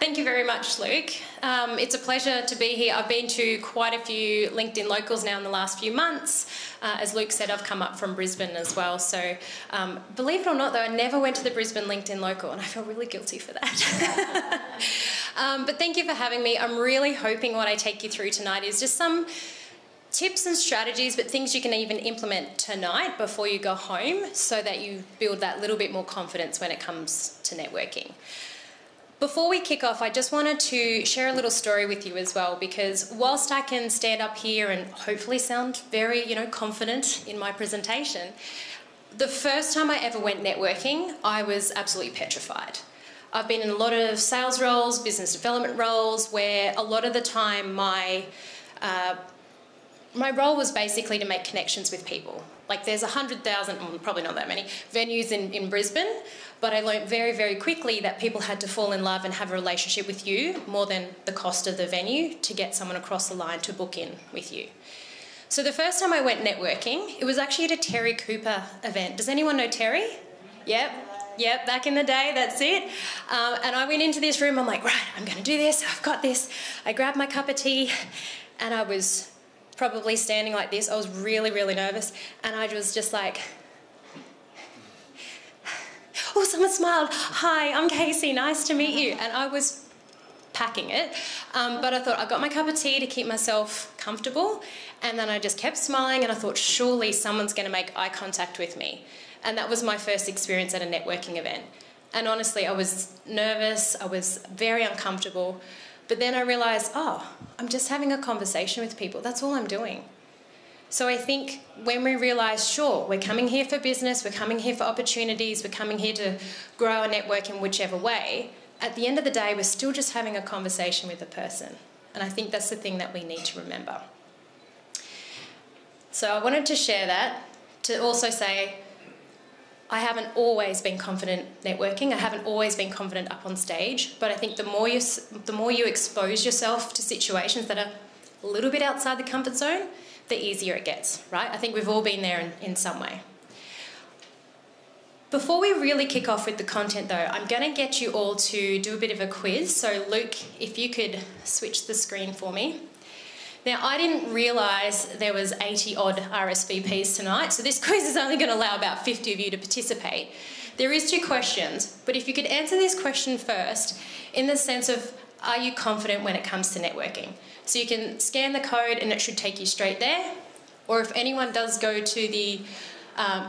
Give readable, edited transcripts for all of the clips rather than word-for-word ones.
thank you very much, Luke. It's a pleasure to be here. I've been to quite a few LinkedIn locals now in the last few months. As Luke said, I've come up from Brisbane as well. So believe it or not, though, I never went to the Brisbane LinkedIn local, and I feel really guilty for that. But thank you for having me. I'm really hoping what I take you through tonight is just some tips and strategies, but things you can even implement tonight before you go home so that you build that little bit more confidence when it comes to networking. Before we kick off, I just wanted to share a little story with you as well, because whilst I can stand up here and hopefully sound very, confident in my presentation, the first time I ever went networking, I was absolutely petrified. I've been in a lot of sales roles, business development roles, where a lot of the time my role was basically to make connections with people. Like there's 100,000, probably not that many, venues in Brisbane, but I learned very, very quickly that people had to fall in love and have a relationship with you more than the cost of the venue to get someone across the line to book in with you. So the first time I went networking, it was actually at a Terry Cooper event. Does anyone know Terry? Yep, back in the day, that's it. And I went into this room, I'm like, right, I'm going to do this, I've got this. I grabbed my cup of tea and I was probably standing like this. I was really, really nervous. And I was just like, oh, someone smiled. Hi, I'm Kacie, nice to meet you. And I was packing it. But I thought I got my cup of tea to keep myself comfortable. And then I just kept smiling and I thought, surely someone's going to make eye contact with me. And that was my first experience at a networking event. And honestly, I was nervous. I was very uncomfortable. But then I realised, oh, I'm just having a conversation with people. That's all I'm doing. So I think when we realise, sure, we're coming here for business, we're coming here for opportunities, we're coming here to grow our network in whichever way, at the end of the day, we're still just having a conversation with a person. And I think that's the thing that we need to remember. So I wanted to share that, to also say, I haven't always been confident networking. I haven't always been confident up on stage. But I think the more you expose yourself to situations that are a little bit outside the comfort zone, the easier it gets, right? I think we've all been there in some way. Before we really kick off with the content, though, I'm going to get you all to do a bit of a quiz. So, Luke, if you could switch the screen for me. Now, I didn't realise there was 80-odd RSVPs tonight, so this quiz is only going to allow about 50 of you to participate. There is 2 questions, but if you could answer this question first in the sense of, are you confident when it comes to networking? So you can scan the code and it should take you straight there, or if anyone does go to the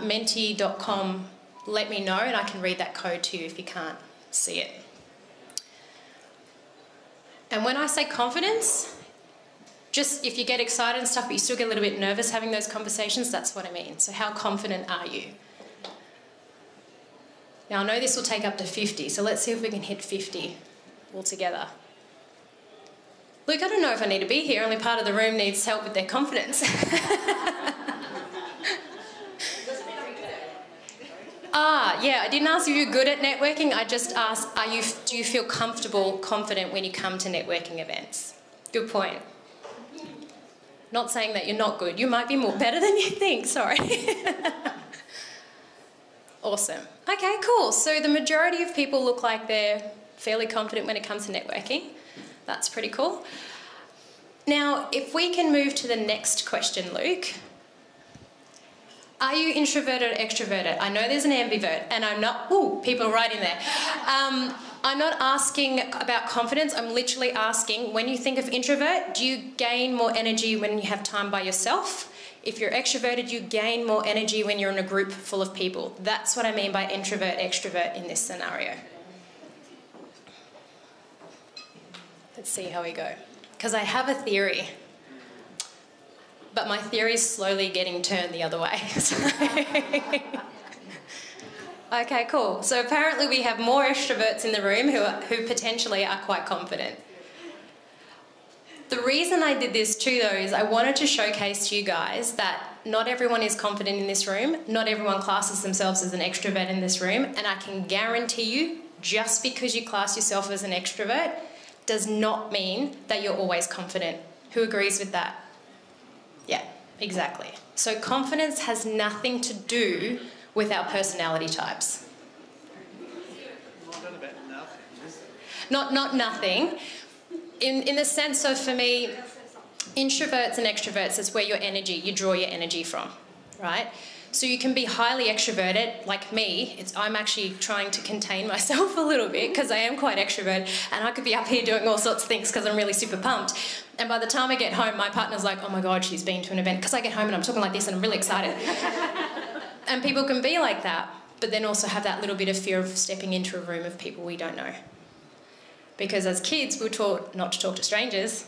menti.com, let me know and I can read that code to you if you can't see it. And when I say confidence, just if you get excited and stuff, but you still get a little bit nervous having those conversations, that's what I mean. So how confident are you? Now, I know this will take up to 50, so let's see if we can hit 50 altogether. Luke, I don't know if I need to be here. Only part of the room needs help with their confidence. Yeah, I didn't ask if you're good at networking. I just asked, do you feel comfortable, confident when you come to networking events? Good point. Not saying that you're not good. You might be more better than you think, sorry. Awesome. Okay, cool. So the majority of people look like they're fairly confident when it comes to networking. That's pretty cool. Now, if we can move to the next question, Luke. Are you introverted or extroverted? I know there's an ambivert, and I'm not... Ooh, people are right in there. I'm not asking about confidence. I'm literally asking, when you think of introvert, do you gain more energy when you have time by yourself? If you're extroverted, you gain more energy when you're in a group full of people. That's what I mean by introvert, extrovert in this scenario. Let's see how we go. Because I have a theory, but my theory is slowly getting turned the other way. Okay, cool. So apparently we have more extroverts in the room who potentially are quite confident. The reason I did this too, though, is I wanted to showcase to you guys that not everyone is confident in this room. Not everyone classes themselves as an extrovert in this room. And I can guarantee you, just because you class yourself as an extrovert does not mean that you're always confident. Who agrees with that? Yeah, exactly. So confidence has nothing to do with our personality types. not nothing. In the sense of, for me, introverts and extroverts is where you draw your energy from, right? So you can be highly extroverted, like me. I'm actually trying to contain myself a little bit because I am quite extroverted, and I could be up here doing all sorts of things because I'm really super pumped. And by the time I get home, my partner's like, oh my God, she's been to an event. Because I get home and I'm talking like this and I'm really excited. And people can be like that, but then also have that little bit of fear of stepping into a room of people we don't know. Because as kids, we're taught not to talk to strangers.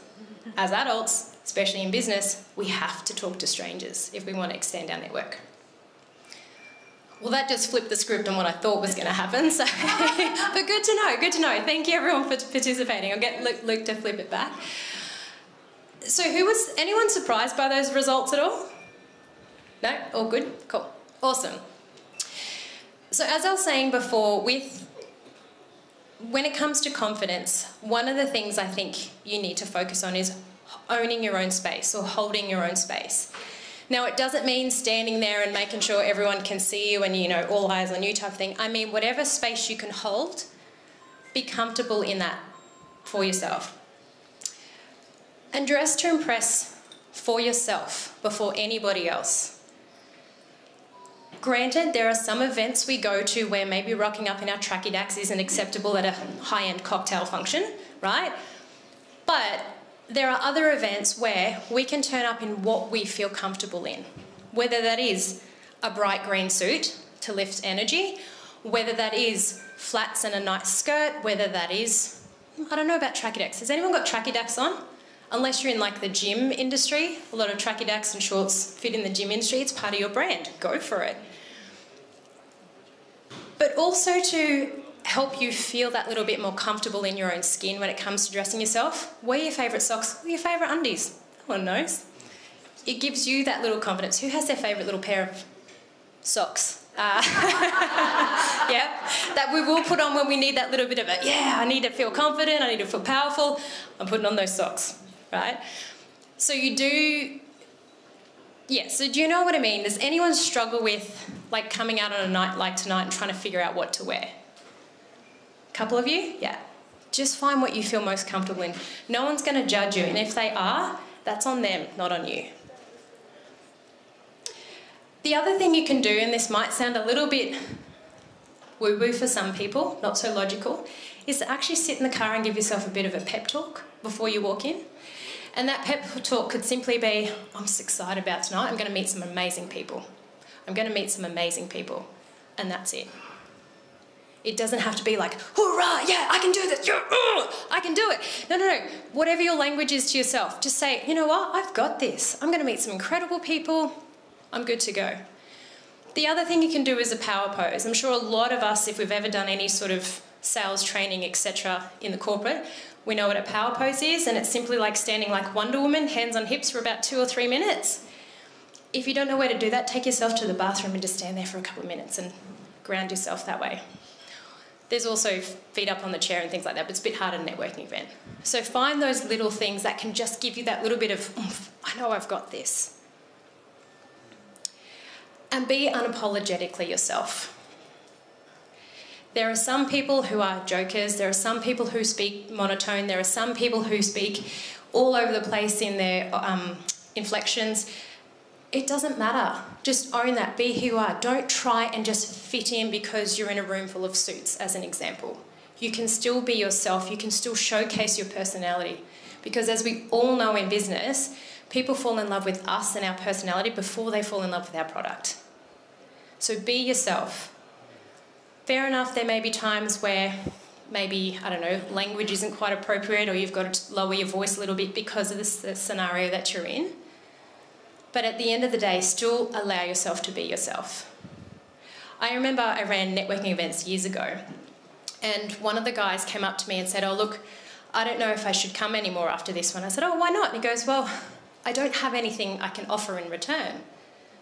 As adults, especially in business, we have to talk to strangers if we want to extend our network. Well, that just flipped the script on what I thought was going to happen. So, but good to know, good to know. Thank you everyone for participating. I'll get Luke to flip it back. So anyone surprised by those results at all? No? All good? Cool. Awesome. So as I was saying before, when it comes to confidence, one of the things I think you need to focus on is owning your own space or holding your own space. Now, it doesn't mean standing there and making sure everyone can see you and, you know, all eyes on you type thing. I mean, whatever space you can hold, be comfortable in that for yourself. And dress to impress for yourself before anybody else. Granted, there are some events we go to where maybe rocking up in our tracky dacks isn't acceptable at a high-end cocktail function, right? But there are other events where we can turn up in what we feel comfortable in, whether that is a bright green suit to lift energy, whether that is flats and a nice skirt, whether that is, I don't know about tracky dacks. Has anyone got tracky dacks on? Unless you're in like the gym industry, a lot of tracky dacks and shorts fit in the gym industry, it's part of your brand, go for it. But also to help you feel that little bit more comfortable in your own skin when it comes to dressing yourself. Wear your favourite socks, wear your favourite undies. No one knows. It gives you that little confidence. Who has their favourite little pair of socks? Yeah, that we will put on when we need that little bit of a, yeah, I need to feel confident, I need to feel powerful. I'm putting on those socks, right? So you do, yeah, so do you know what I mean? Does anyone struggle with like coming out on a night like tonight and trying to figure out what to wear? Couple of you? Yeah. Just find what you feel most comfortable in. No one's going to judge you, and if they are, that's on them, not on you. The other thing you can do, and this might sound a little bit woo-woo for some people, not so logical, is to actually sit in the car and give yourself a bit of a pep talk before you walk in. And that pep talk could simply be, I'm so excited about tonight, I'm going to meet some amazing people. I'm going to meet some amazing people. And that's it. It doesn't have to be like, hurrah, yeah, I can do this, yeah, I can do it. No, no, no. Whatever your language is to yourself, just say, you know what, I've got this. I'm going to meet some incredible people. I'm good to go. The other thing you can do is a power pose. I'm sure a lot of us, if we've ever done any sort of sales training, etc. in the corporate, we know what a power pose is, and it's simply like standing like Wonder Woman, hands on hips for about 2 or 3 minutes. If you don't know where to do that, take yourself to the bathroom and just stand there for a couple of minutes and ground yourself that way. There's also feet up on the chair and things like that, but it's a bit harder at a networking event. So find those little things that can just give you that little bit of, oomph, I know I've got this. And be unapologetically yourself. There are some people who are jokers, there are some people who speak monotone, there are some people who speak all over the place in their inflections. It doesn't matter. Just own that. Be who you are. Don't try and just fit in because you're in a room full of suits, as an example. You can still be yourself. You can still showcase your personality. Because as we all know in business, people fall in love with us and our personality before they fall in love with our product. So be yourself. Fair enough, there may be times where maybe, I don't know, language isn't quite appropriate, or you've got to lower your voice a little bit because of the scenario that you're in. But at the end of the day, still allow yourself to be yourself. I remember I ran networking events years ago, and one of the guys came up to me and said, oh, look, I don't know if I should come anymore after this one. I said, oh, why not? And he goes, well, I don't have anything I can offer in return.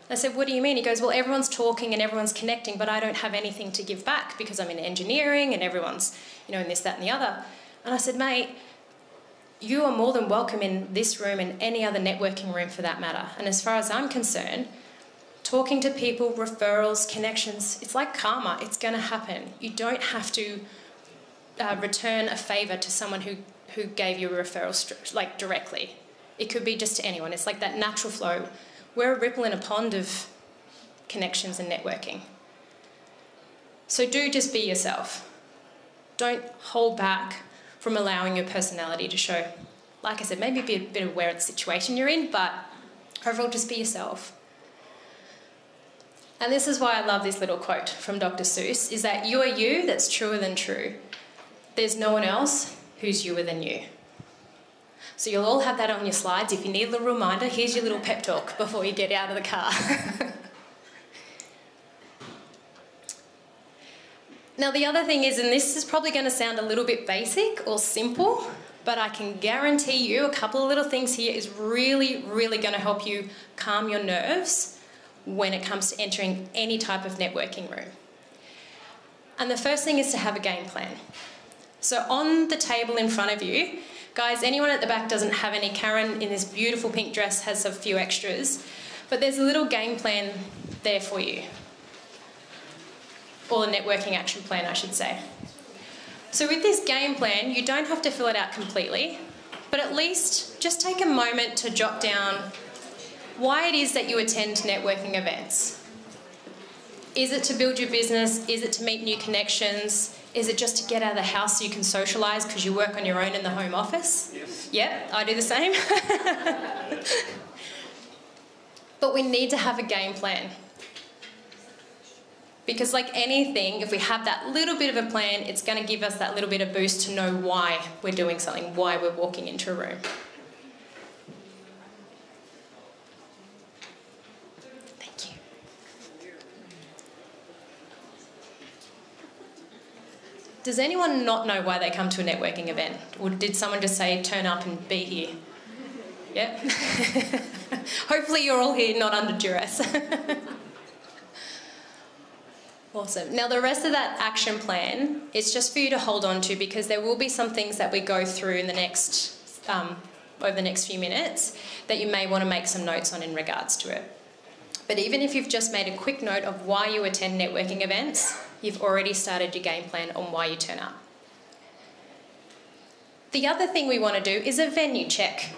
I said, what do you mean? He goes, well, everyone's talking and everyone's connecting, but I don't have anything to give back because I'm in engineering and everyone's, you know, in this, that, and the other. And I said, mate, you are more than welcome in this room and any other networking room for that matter. And as far as I'm concerned, talking to people, referrals, connections, it's like karma. It's going to happen. You don't have to return a favour to someone who gave you a referral like directly. It could be just to anyone. It's like that natural flow. We're a ripple in a pond of connections and networking. So do just be yourself. Don't hold back from allowing your personality to show. Like I said, maybe be a bit aware of the situation you're in, but overall just be yourself. And this is why I love this little quote from Dr. Seuss, is that you are you, that's truer than true. There's no one else who's youer than you. So you'll all have that on your slides. If you need a little reminder, here's your little pep talk before you get out of the car. Now the other thing is, and this is probably going to sound a little bit basic or simple, but I can guarantee you a couple of little things here is really, really going to help you calm your nerves when it comes to entering any type of networking room. And the first thing is to have a game plan. So on the table in front of you, guys, anyone at the back doesn't have any. Karen in this beautiful pink dress has a few extras, but there's a little game plan there for you. Or a networking action plan, I should say. So with this game plan, you don't have to fill it out completely, but at least just take a moment to jot down why it is that you attend networking events. Is it to build your business? Is it to meet new connections? Is it just to get out of the house so you can socialise because you work on your own in the home office? Yes. Yep, I do the same. But we need to have a game plan. Because like anything, if we have that little bit of a plan, it's going to give us that little bit of boost to know why we're doing something, why we're walking into a room. Thank you. Does anyone not know why they come to a networking event? Or did someone just say, turn up and be here? Yeah? Hopefully you're all here, not under duress. Awesome. Now the rest of that action plan is just for you to hold on to, because there will be some things that we go through in the next, over the next few minutes that you may want to make some notes on in regards to it. But even if you've just made a quick note of why you attend networking events, you've already started your game plan on why you turn up. The other thing we want to do is a venue check.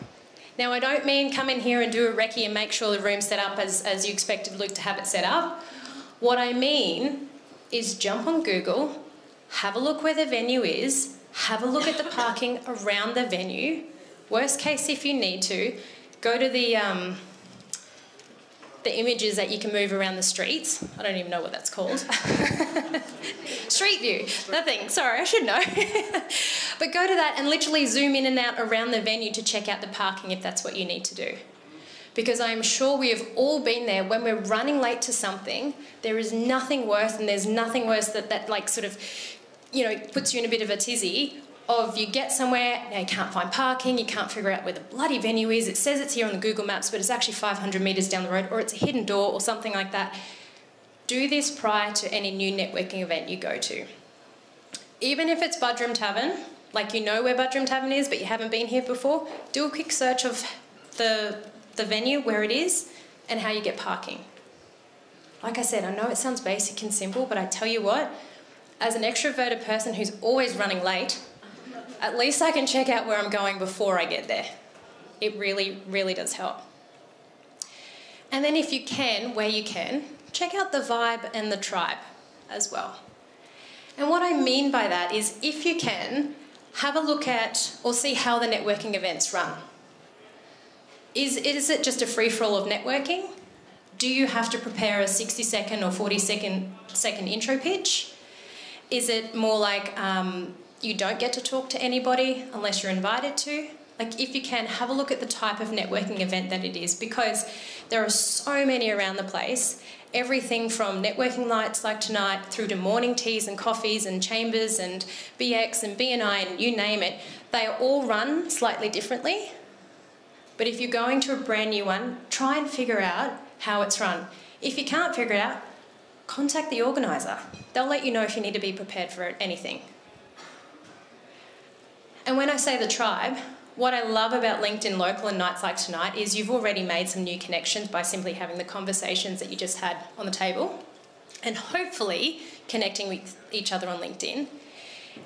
Now I don't mean come in here and do a recce and make sure the room's set up as you expected Luke to have it set up. What I mean is jump on Google, have a look where the venue is, have a look at the parking around the venue. Worst case, if you need to, go to the images that you can move around the streets. I don't even know what that's called. Street view, that thing. Sorry, I should know. But go to that and literally zoom in and out around the venue to check out the parking if that's what you need to do. Because I am sure we have all been there when we're running late to something. There is nothing worse, and there's nothing worse that like sort of, you know, puts you in a bit of a tizzy of you get somewhere, now you can't find parking, you can't figure out where the bloody venue is. It says it's here on the Google Maps, but it's actually 500 metres down the road, or it's a hidden door or something like that. Do this prior to any new networking event you go to. Even if it's Budrum Tavern, like you know where Budrum Tavern is, but you haven't been here before, do a quick search of the venue, where it is, and how you get parking. Like I said, I know it sounds basic and simple, but I tell you what, as an extroverted person who's always running late, at least I can check out where I'm going before I get there. It really, really does help. And then if you can, where you can, check out the vibe and the tribe as well. And what I mean by that is, if you can, have a look at or see how the networking events run. Is it just a free-for-all of networking? Do you have to prepare a 60-second or 40-second intro pitch? Is it more like you don't get to talk to anybody unless you're invited to? Like, if you can, have a look at the type of networking event that it is, because there are so many around the place. Everything from networking nights like tonight through to morning teas and coffees and chambers and BX and BNI and you name it, they are all run slightly differently. But if you're going to a brand new one, try and figure out how it's run. If you can't figure it out, contact the organiser. They'll let you know if you need to be prepared for anything. And when I say the tribe, what I love about LinkedIn Local and nights like tonight is you've already made some new connections by simply having the conversations that you just had on the table and hopefully connecting with each other on LinkedIn.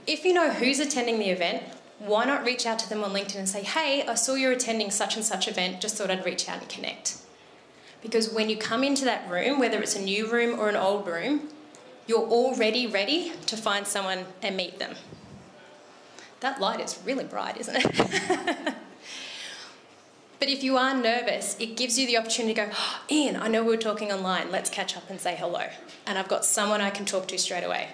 If you know who's attending the event, why not reach out to them on LinkedIn and say, hey, I saw you're attending such and such event, just thought I'd reach out and connect. Because when you come into that room, whether it's a new room or an old room, you're already ready to find someone and meet them. That light is really bright, isn't it? But if you are nervous, it gives you the opportunity to go, oh, Ian, I know we were talking online, let's catch up and say hello. And I've got someone I can talk to straight away.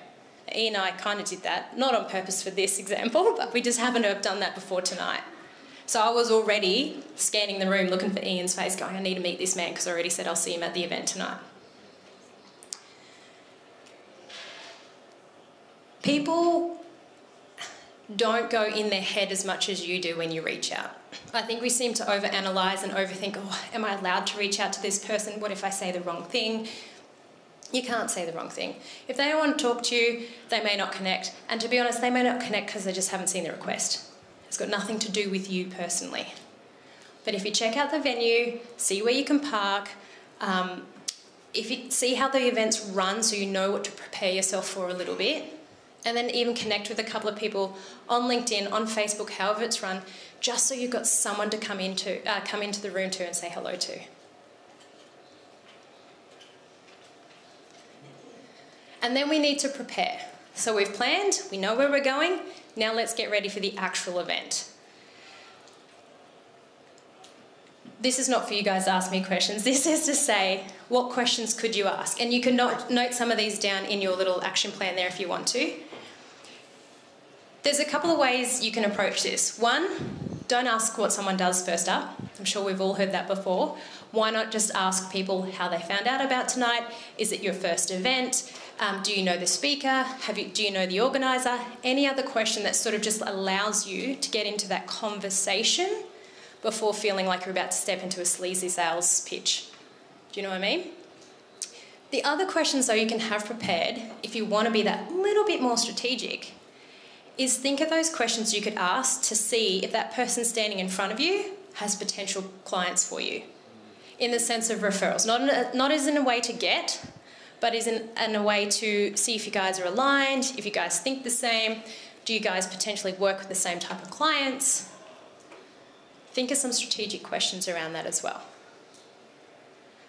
Ian and I kind of did that, not on purpose for this example, but we just happened to have done that before tonight. So I was already scanning the room, looking for Ian's face, going, I need to meet this man, because I already said I'll see him at the event tonight. People don't go in their head as much as you do when you reach out. I think we seem to overanalyze and overthink, oh, am I allowed to reach out to this person? What if I say the wrong thing? You can't say the wrong thing. If they don't want to talk to you, they may not connect. And to be honest, they may not connect because they just haven't seen the request. It's got nothing to do with you personally. But if you check out the venue, see where you can park, if you see how the events run so you know what to prepare yourself for a little bit, and then even connect with a couple of people on LinkedIn, on Facebook, however it's run, just so you've got someone to come into the room to and say hello to. And then we need to prepare. So we've planned, we know where we're going, now let's get ready for the actual event. This is not for you guys to ask me questions. This is to say, what questions could you ask? And you can note some of these down in your little action plan there if you want to. There's a couple of ways you can approach this. One, don't ask what someone does first up. I'm sure we've all heard that before. Why not just ask people how they found out about tonight? Is it your first event? Do you know the speaker? Do you know the organiser? Any other question that sort of just allows you to get into that conversation before feeling like you're about to step into a sleazy sales pitch. Do you know what I mean? The other questions, though, you can have prepared, if you want to be that little bit more strategic, is think of those questions you could ask to see if that person standing in front of you has potential clients for you, in the sense of referrals. Not as in a way to get, but as in a way to see if you guys are aligned, if you guys think the same, do you guys potentially work with the same type of clients? Think of some strategic questions around that as well.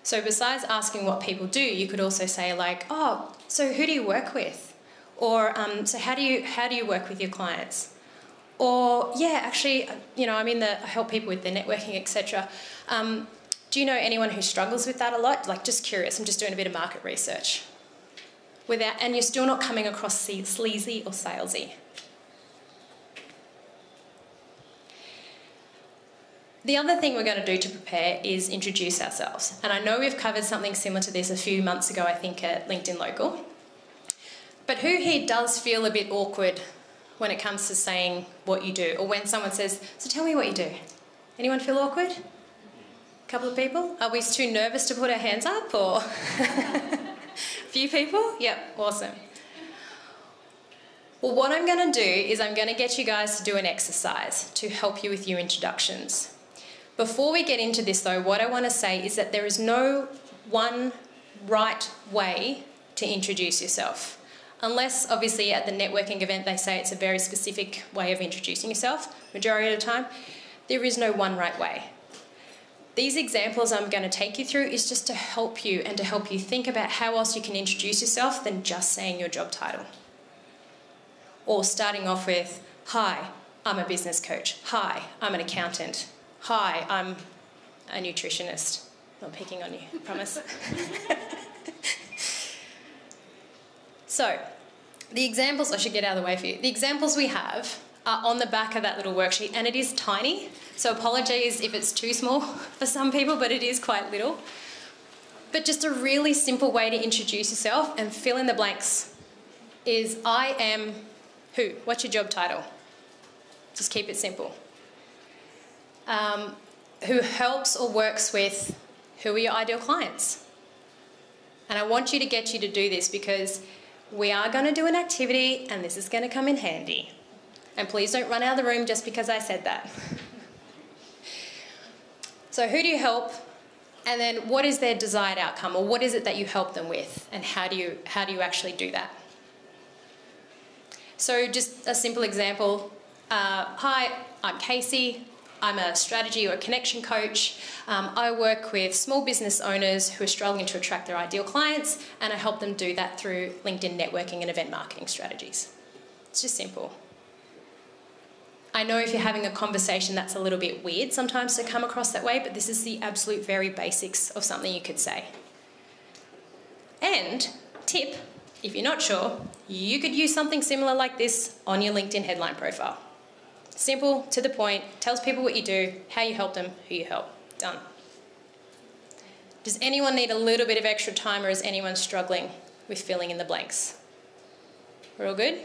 So besides asking what people do, you could also say like, oh, so who do you work with? Or so how do you work with your clients? Or yeah, actually, you know, I help people with their networking, etc. Do you know anyone who struggles with that a lot? Like, just curious, I'm just doing a bit of market research. And you're still not coming across sleazy or salesy. The other thing we're going to do to prepare is introduce ourselves. And I know we've covered something similar to this a few months ago, I think, at LinkedIn Local. But who here does feel a bit awkward when it comes to saying what you do? Or when someone says, so tell me what you do. Anyone feel awkward? A couple of people? Are we too nervous to put our hands up? Or a few people? Yep, awesome. Well, what I'm going to do is I'm going to get you guys to do an exercise to help you with your introductions. Before we get into this though, what I want to say is that there is no one right way to introduce yourself. Unless, obviously, at the networking event they say it's a very specific way of introducing yourself, majority of the time, there is no one right way. These examples I'm going to take you through is just to help you and to help you think about how else you can introduce yourself than just saying your job title. Or starting off with, hi, I'm a business coach. Hi, I'm an accountant. Hi, I'm a nutritionist. Not picking on you, I promise. So, the examples, I should get out of the way for you. The examples we have are on the back of that little worksheet, and it is tiny, so apologies if it's too small for some people, but it is quite little. But just a really simple way to introduce yourself and fill in the blanks is, I am who? What's your job title? Just keep it simple. Who helps or works with, who are your ideal clients? And I want you to get you to do this because we are going to do an activity and this is going to come in handy. And please don't run out of the room just because I said that. So who do you help? And then what is their desired outcome, or what is it that you help them with? And how do you actually do that? So just a simple example. Hi, I'm Kacie. I'm a strategy or a connection coach. I work with small business owners who are struggling to attract their ideal clients, and I help them do that through LinkedIn networking and event marketing strategies. It's just simple. I know if you're having a conversation that's a little bit weird sometimes to come across that way, but this is the absolute very basics of something you could say. And tip, if you're not sure, you could use something similar like this on your LinkedIn headline profile. Simple, to the point, tells people what you do, how you help them, who you help. Done. Does anyone need a little bit of extra time, or is anyone struggling with filling in the blanks? We're all good?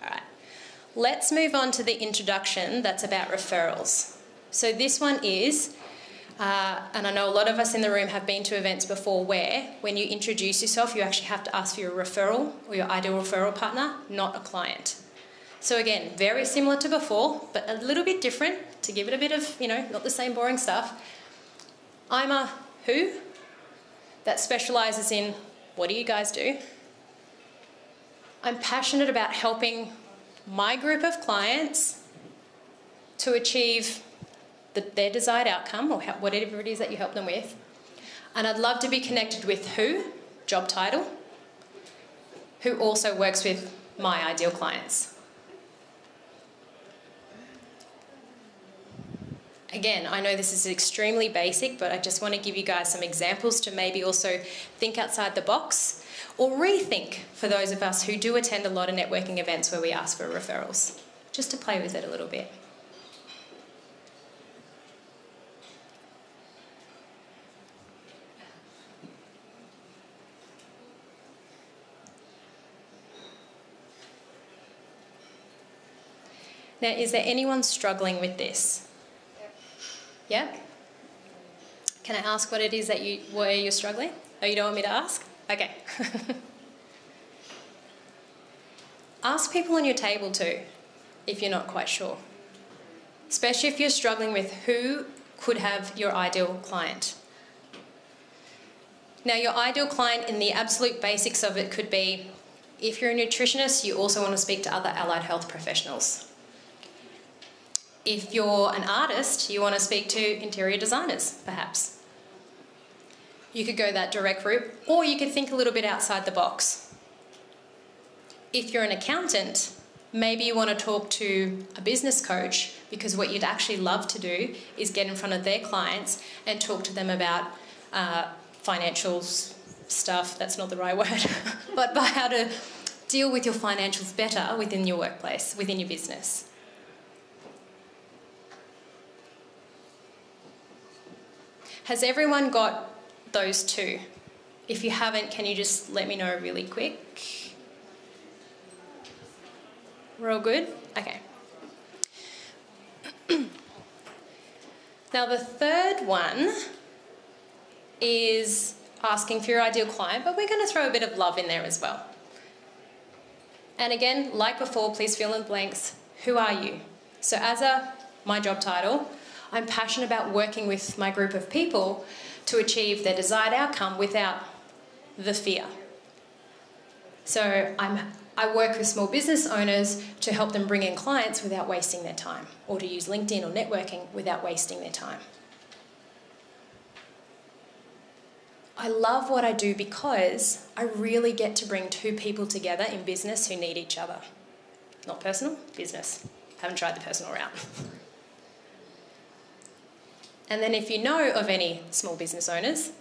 All right. Let's move on to the introduction that's about referrals. So this one is, and I know a lot of us in the room have been to events before where when you introduce yourself, you actually have to ask for your referral or your ideal referral partner, not a client. So again, very similar to before, but a little bit different to give it a bit of, not the same boring stuff. I'm a who that specialises in what do you guys do? I'm passionate about helping my group of clients to achieve their desired outcome or whatever it is that you help them with. And I'd love to be connected with who, job title, who also works with my ideal clients. Again, I know this is extremely basic, but I just want to give you guys some examples to maybe also think outside the box or rethink for those of us who do attend a lot of networking events where we ask for referrals, just to play with it a little bit. Now, is there anyone struggling with this? Yeah? Can I ask what it is that where you're struggling? Oh, you don't want me to ask? Okay. Ask people on your table too, if you're not quite sure. Especially if you're struggling with who could have your ideal client. Now, your ideal client in the absolute basics of it could be, if you're a nutritionist, you also want to speak to other allied health professionals. If you're an artist, you want to speak to interior designers, perhaps. You could go that direct route, or you could think a little bit outside the box. If you're an accountant, maybe you want to talk to a business coach, because what you'd actually love to do is get in front of their clients and talk to them about financial stuff, that's not the right word, but by how to deal with your financials better within your workplace, within your business. Has everyone got those two? If you haven't, can you just let me know really quick? We're all good? Okay. Now the third one is asking for your ideal client, but we're going to throw a bit of love in there as well. And again, like before, please fill in the blanks. Who are you? So as my job title, I'm passionate about working with my group of people to achieve their desired outcome without the fear. So I work with small business owners to help them bring in clients without wasting their time, or to use LinkedIn or networking without wasting their time. I love what I do because I really get to bring two people together in business who need each other. Not personal, business. Haven't tried the personal route. And then if you know of any small business owners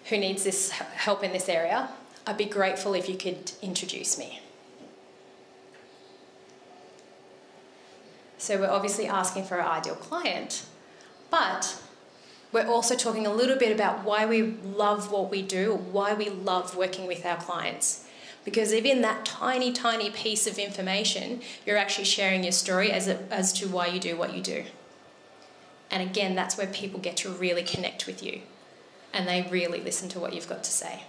who needs this help in this area, I'd be grateful if you could introduce me. So we're obviously asking for our ideal client, but we're also talking a little bit about why we love what we do, or why we love working with our clients. Because even that tiny, tiny piece of information, you're actually sharing your story as to why you do what you do. And again, that's where people get to really connect with you and they really listen to what you've got to say.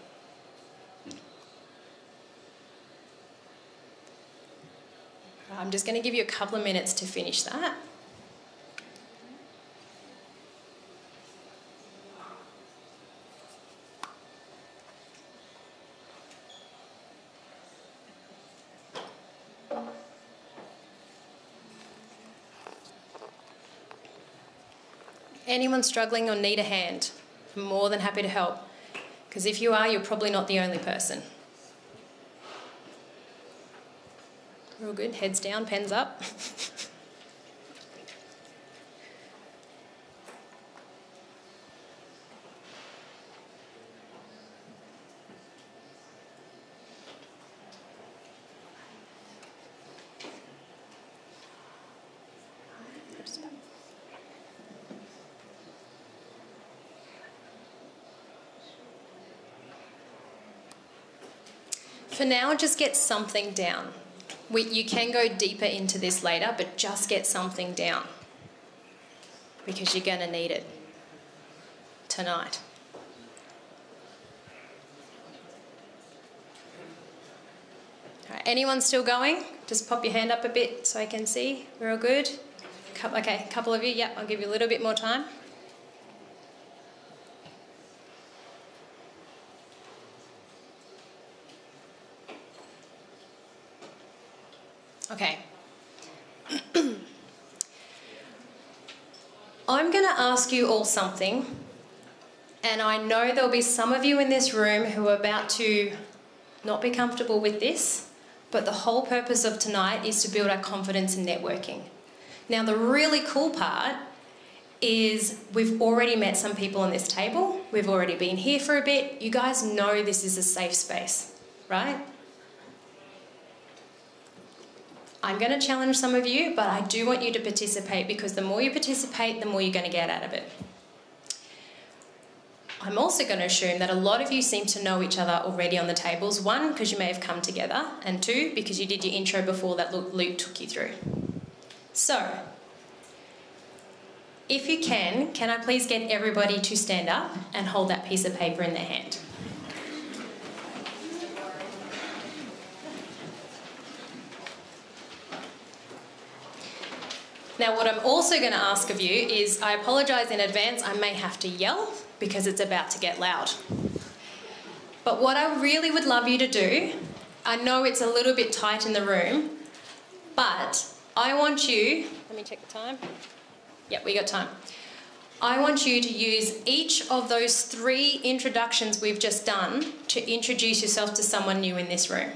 I'm just going to give you a couple of minutes to finish that. Anyone struggling or need a hand, I'm more than happy to help. Because if you are, you're probably not the only person. Real good. Heads down, pens up. For now, just get something down. You can go deeper into this later, but just get something down because you're going to need it tonight. All right, anyone still going? Just pop your hand up a bit so I can see. We're all good? Okay, a couple of you. Yep, I'll give you a little bit more time. Okay. I'm going to ask you all something, and I know there'll be some of you in this room who are about to not be comfortable with this, but the whole purpose of tonight is to build our confidence in networking. Now, the really cool part is we've already met some people on this table. We've already been here for a bit. You guys know this is a safe space, right? I'm going to challenge some of you, but I do want you to participate because the more you participate, the more you're going to get out of it. I'm also going to assume that a lot of you seem to know each other already on the tables. One, because you may have come together, and two, because you did your intro before that Luke took you through. So, if you can I please get everybody to stand up and hold that piece of paper in their hand? Now, what I'm also going to ask of you is, I apologise in advance, I may have to yell because it's about to get loud. But what I really would love you to do, I know it's a little bit tight in the room, but I want you, let me check the time. Yep, we got time. I want you to use each of those 3 introductions we've just done to introduce yourself to someone new in this room.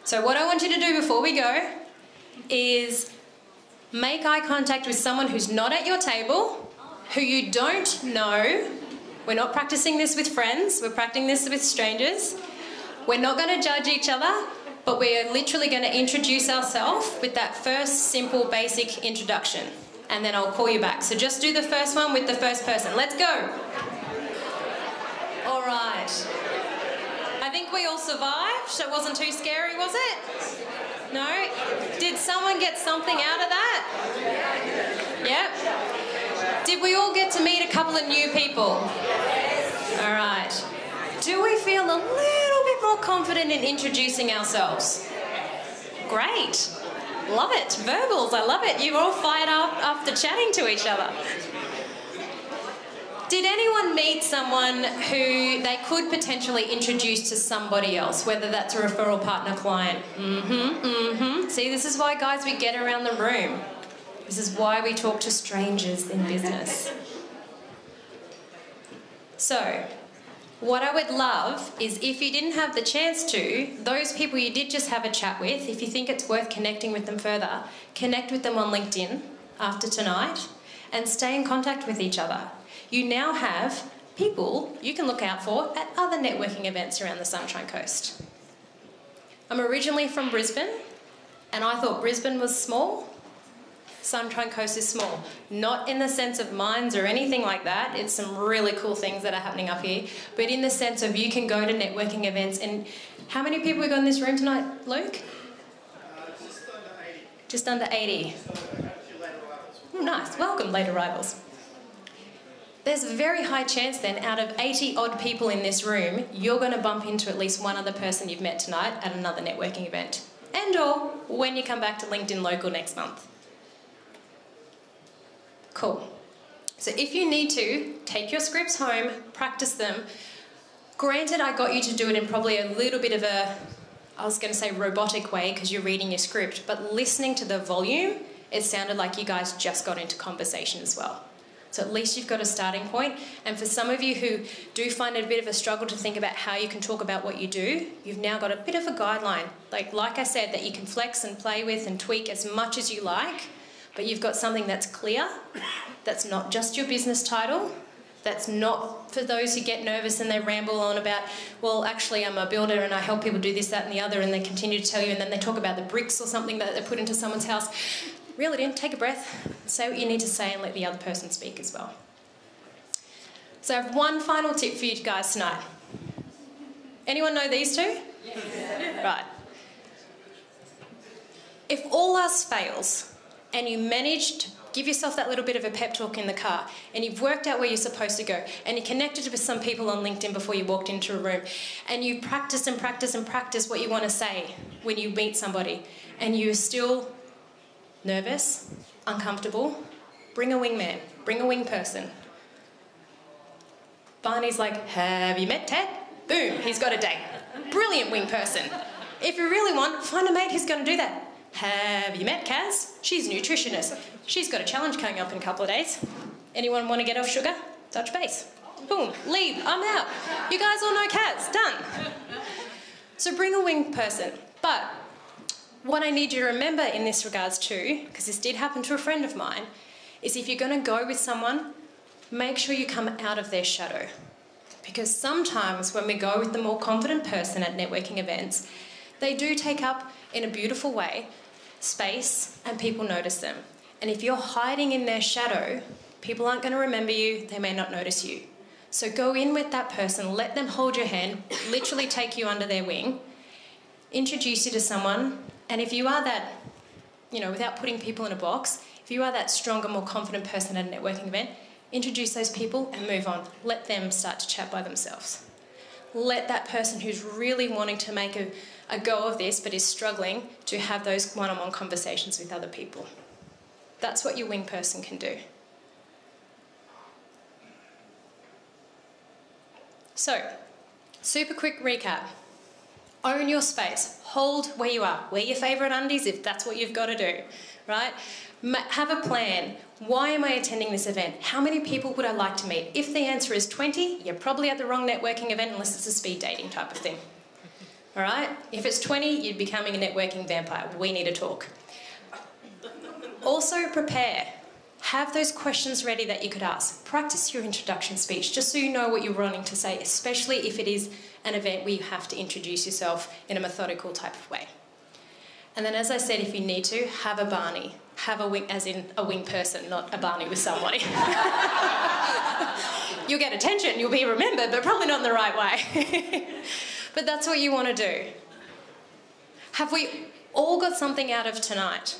So what I want you to do before we go is make eye contact with someone who's not at your table, who you don't know. We're not practicing this with friends, we're practicing this with strangers. We're not going to judge each other, but we're literally going to introduce ourselves with that first simple basic introduction. And then I'll call you back. So just do the first one with the first person. Let's go. All right. I think we all survived, so it wasn't too scary, was it? No? Did someone get something out of that? Yep. Did we all get to meet a couple of new people? All right. Do we feel a little bit more confident in introducing ourselves? Great. Love it. Verbals, I love it. You're all fired up after chatting to each other. Did anyone meet someone who they could potentially introduce to somebody else, whether that's a referral partner, client? See, this is why, guys, we get around the room. This is why we talk to strangers in business. So, what I would love is if you didn't have the chance to, those people you did just have a chat with, if you think it's worth connecting with them further, connect with them on LinkedIn after tonight and stay in contact with each other. You now have people you can look out for at other networking events around the Sunshine Coast. I'm originally from Brisbane, and I thought Brisbane was small. Sunshine Coast is small. Not in the sense of mines or anything like that. It's some really cool things that are happening up here. But in the sense of you can go to networking events. And how many people we got in this room tonight, Luke? Just under 80. Oh, nice. Welcome, late arrivals. There's a very high chance then, out of 80 odd people in this room, you're going to bump into at least one other person you've met tonight at another networking event. And or when you come back to LinkedIn Local next month. Cool. So if you need to, take your scripts home, practice them. Granted, I got you to do it in probably a little bit of a, I was going to say robotic way because you're reading your script, but listening to the volume, it sounded like you guys just got into conversation as well. So at least you've got a starting point. And for some of you who do find it a bit of a struggle to think about how you can talk about what you do, you've now got a bit of a guideline. Like I said, that you can flex and play with and tweak as much as you like, but you've got something that's clear, that's not just your business title, that's not for those who get nervous and they ramble on about, well, actually I'm a builder and I help people do this, that and the other, and they continue to tell you, and then they talk about the bricks or something that they put into someone's house. Reel it in, take a breath, say what you need to say and let the other person speak as well. So I have one final tip for you guys tonight. Anyone know these two? Yeah. Right. If all else fails and you manage to give yourself that little bit of a pep talk in the car and you've worked out where you're supposed to go and you connected with some people on LinkedIn before you walked into a room and you practice and practice and practice what you want to say when you meet somebody and you're still nervous, uncomfortable, bring a wingman, bring a wing person. Barney's like, have you met Ted? Boom, he's got a date. Brilliant wing person. If you really want, find a mate who's going to do that. Have you met Kaz? She's a nutritionist. She's got a challenge coming up in a couple of days. Anyone want to get off sugar? Touch base. Boom, leave, I'm out. You guys all know Kaz, done. So bring a wing person. But what I need you to remember in this regards too, because this did happen to a friend of mine, is if you're going to go with someone, make sure you come out of their shadow. Because sometimes when we go with the more confident person at networking events, they do take up, in a beautiful way, space and people notice them. And if you're hiding in their shadow, people aren't going to remember you, they may not notice you. So go in with that person, let them hold your hand, literally take you under their wing, introduce you to someone, and if you are that, without putting people in a box, if you are that stronger, more confident person at a networking event, introduce those people and move on. Let them start to chat by themselves. Let that person who's really wanting to make a go of this but is struggling to have those one-on-one conversations with other people. That's what your wing person can do. So, super quick recap. Own your space. Hold where you are. Wear your favourite undies if that's what you've got to do, right? Have a plan. Why am I attending this event? How many people would I like to meet? If the answer is 20, you're probably at the wrong networking event unless it's a speed dating type of thing. All right? If it's 20, you're becoming a networking vampire. We need to talk. Also prepare. Have those questions ready that you could ask. Practice your introduction speech just so you know what you're wanting to say, especially if it is an event where you have to introduce yourself in a methodical type of way. And then, as I said, if you need to, have a Barney. Have a wing, as in a wing person, not a Barney with somebody. You'll get attention, you'll be remembered, but probably not in the right way. But that's what you want to do. Have we all got something out of tonight?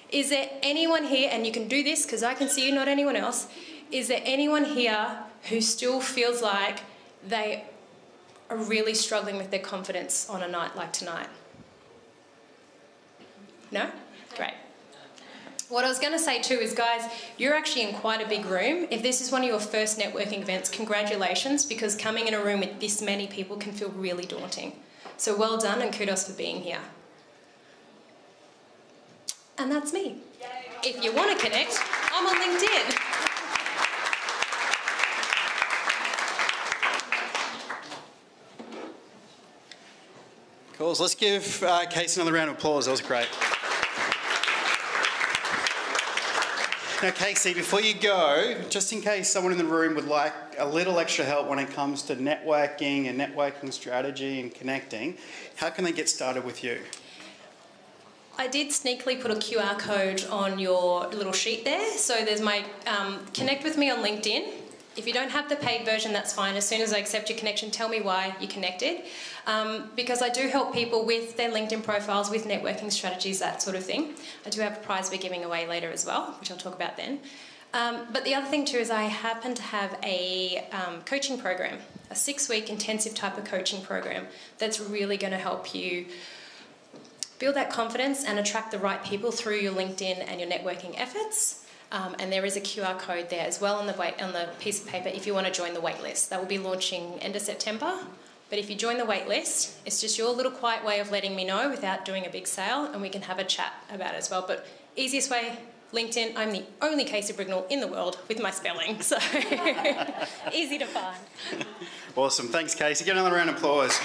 Is there anyone here, and you can do this because I can see you, not anyone else, is there anyone here who still feels like they are really struggling with their confidence on a night like tonight? No? Great. What I was going to say too is, guys, you're actually in quite a big room. If this is one of your first networking events, congratulations, because coming in a room with this many people can feel really daunting. So well done and kudos for being here. And that's me. If you want to connect, I'm on LinkedIn. Cool. So let's give Kacie another round of applause. That was great. Now, Kacie, before you go, just in case someone in the room would like a little extra help when it comes to networking and networking strategy and connecting, how can they get started with you? I did sneakily put a QR code on your little sheet there. So there's my connect with me on LinkedIn. If you don't have the paid version, that's fine. As soon as I accept your connection, tell me why you connected. Because I do help people with their LinkedIn profiles, with networking strategies, that sort of thing. I do have a prize we're giving away later as well, which I'll talk about then. But the other thing too is I happen to have a coaching program, a 6-week intensive type of coaching program that's really going to help you build that confidence and attract the right people through your LinkedIn and your networking efforts. And there is a QR code there as well on the piece of paper if you want to join the waitlist. That will be launching end of September. But if you join the waitlist, it's just your little quiet way of letting me know without doing a big sale, and we can have a chat about it as well. But easiest way, LinkedIn, I'm the only Kacie Brignell in the world with my spelling, so easy to find. Awesome. Thanks, Kacie. Get another round of applause.